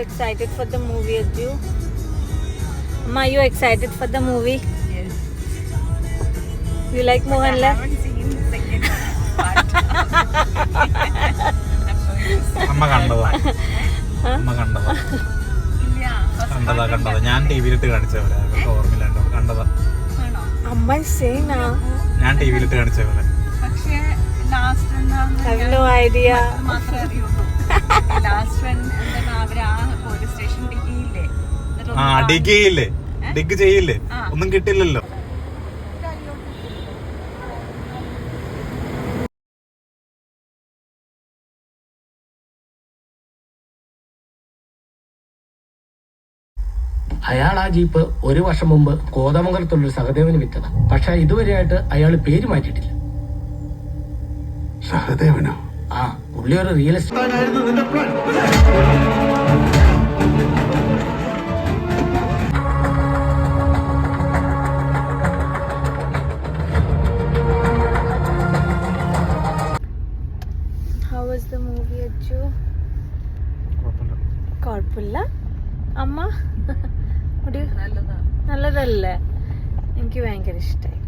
excited for the movie, Ajju? Amma, are you excited for the movie? Yes. You like Mohanlal? I haven't seen the second part. അമ്മ കണ്ടതാ കണ്ടതാ ഞാൻ ടിവിയിലിട്ട് കാണിച്ചവരെ ഓർമ്മയില്ല കണ്ടതാ. Amma is saying now. ഞാൻ ടിവിയിലിട്ട് കാണിച്ചവരെ. പക്ഷേ last I have no idea. മാത്രമേ അറിയുള്ളൂ. ലാസ്റ്റ് അവര് ആ പോലീസ് സ്റ്റേഷൻ ഡിഗ്ഗിയില്ലേ, ഡിഗ് ചെയ്യില്ലേ, ഒന്നും കിട്ടില്ലല്ലോ. അയാൾ ആ ജീപ്പ് 1 വർഷം മുമ്പ് കോതമംഗലത്തുള്ളൊരു സഹദേവന് വിറ്റതാ. പക്ഷെ ഇതുവരെയായിട്ട് അയാൾ പേര് മാറ്റിയിട്ടില്ല. സഹദേവനോ? ആ, പുള്ളി ഒരു real estate. How was the movie, Ajju? കുഴപ്പമില്ല. അമ്മ നല്ലതല്ലേ? എനിക്ക് ഭയങ്കര ഇഷ്ടമായി.